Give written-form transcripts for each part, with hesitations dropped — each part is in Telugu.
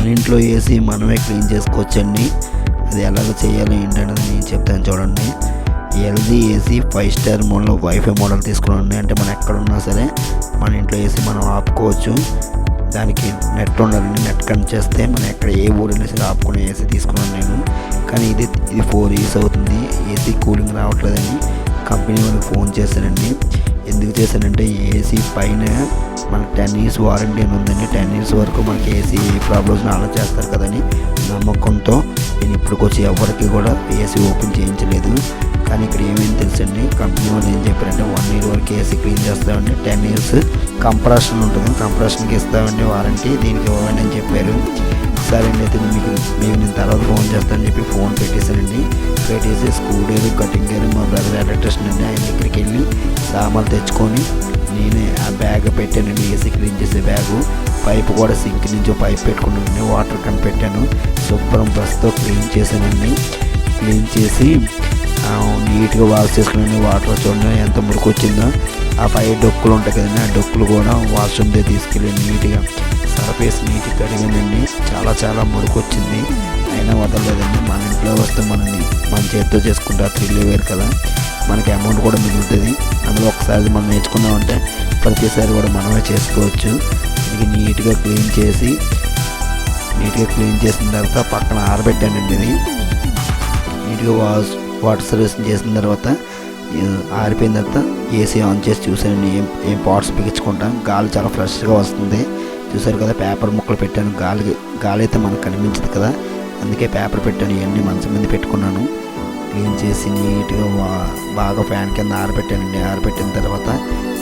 మన ఇంట్లో ఏసీ మనమే క్లీన్ చేసుకోవచ్చండి. అది ఎలాగ చేయాలి ఏంటనేది నేను చెప్తాను చూడండి. LG AC 5 star model wifi model తీసుకున్నాను. అంటే మనం ఎక్కడ ఉన్నా సరే మన ఇంట్లో ఏసీ మనం ఆపుకోవచ్చు. దానికి నెట్ ఉండాలండి. నెట్ కనెక్ట్ చేస్తే మనం ఎక్కడ ఏ ఊరైనా సరే ఆపుకునే ఏసీ తీసుకున్నాను నేను. కానీ ఇది 4 ఇయర్స్ అవుతుంది, ఏసీ కూలింగ్ రావట్లేదని కంపెనీ వాళ్ళకి ఫోన్ చేశానండి. ఎందుకు చేశానంటే ఏసీ పైన మనకు 10 ఇయర్స్ వారంటీ అని ఉందండి. 10 ఇయర్స్ వరకు మనకి ఏసీ ఏ ప్రాబ్లమ్స్ అలా చేస్తారు కదని నమ్మకంతో నేను ఇప్పటికొచ్చి ఎవరికి కూడా ఏసీ ఓపెన్ చేయించలేదు. కానీ ఇక్కడ ఏమేమి తెలుసండి, కంపెనీ వాళ్ళు ఏం చెప్పారంటే 1 ఇయర్ వరకు ఏసీ క్లీన్ చేస్తామండి, 10 ఇయర్స్ కంప్రెషన్ ఉంటుంది, కంప్రెషన్కి ఇస్తామండి వారంటీ, దీనికి ఇవ్వండి అని చెప్పారు. సరే అండి, అయితే మీకు నేను తర్వాత ఫోన్ చేస్తానని చెప్పి ఫోన్ పెట్టేశానండి. పెట్టేసి స్క్రూ డ్రైవర్, కటింగ్ డ్రైవర్ మా బ్రదర్ ఎలక్ట్రిషియన్ అండి, ఆయన దగ్గరికి వెళ్ళి సామాన్లు తెచ్చుకొని నేనే ఆ బ్యాగ్ పెట్టానండి, ఏసీ క్లీన్ చేసే బ్యాగు. పైప్ కూడా సింక్ నుంచి పైప్ పెట్టుకున్నానండి, వాటర్ కన్ పెట్టాను, శుభ్రం బ్రష్తో క్లీన్ చేశానండి. క్లీన్ చేసి నీట్గా వాష్ చేసుకుని వాటర్ చూడండి ఎంత మురికి వచ్చిందో. ఆ పై డొక్కులు ఉంటాయి కదండి, ఆ డొక్కులు కూడా వాష్రూమ్ దగ్గర తీసుకెళ్ళి నీట్గా సర్ఫేస్ నీట్గా కడిగానండి. చాలా మురికి వచ్చింది, అయినా వదలలేదండి. మన ఇంట్లో వస్తే మన చేతితో చేసుకుంటే ఆ థ్రిల్ వేరు కదా, మనకి అమౌంట్ కూడా మిగులుతుంది. అందులో ఒకసారి మనం నేర్చుకున్నామంటే ప్రతిసారి కూడా మనమే చేసుకోవచ్చు. ఇది నీట్గా క్లీన్ చేసిన తర్వాత పక్కన ఆరబెట్టానండి. ఇది నీట్గా వాటర్ సర్వీసింగ్ చేసిన తర్వాత ఆరిపోయిన తర్వాత ఏసీ ఆన్ చేసి చూసానండి. ఏం పార్ట్స్ బిగించుకుంటాం, గాలి చాలా ఫ్రెష్గా వస్తుంది. చూసారు కదా, పేపర్ ముక్కలు పెట్టాను, గాలి అయితే మనకు కనిపించదు కదా, అందుకే పేపర్ పెట్టాను. ఇవన్నీ మంచం మీద పెట్టుకున్నాను. క్లీన్ చేసి నీట్గా బాగా ఫ్యాన్ కింద ఆరబెట్టానండి. ఆరబెట్టిన తర్వాత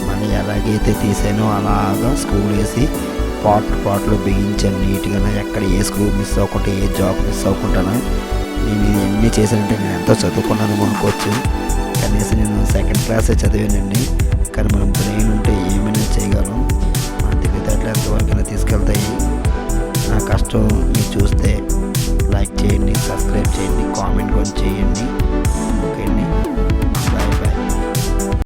మళ్ళీ ఎలాగైతే తీసానో అలాగా స్క్రూ వేసి పాట్లో బిగించాను నీట్గా. ఎక్కడ ఏ స్క్రూ మిస్ అవ్వకుండా, ఏ జాబ్ మిస్ అవ్వకుండా నేను ఇవన్నీ చేశానంటే నేను ఎంతో చదువుకున్నాను అనుకోవచ్చు. కనీసం నేను 2nd క్లాసే చదివానండి. కానీ మనం బ్రెయిన్ ఉంటే ఏమైనా చేయగలం. మన తెలివితేటలు ఎంతవరకైనా తీసుకెళ్తాయి. నా కష్టం మీరు చూస్తే లైక్ చేయండి, సబ్స్క్రైబ్ చేయండి, కామెంట్ కూడా చేయండి.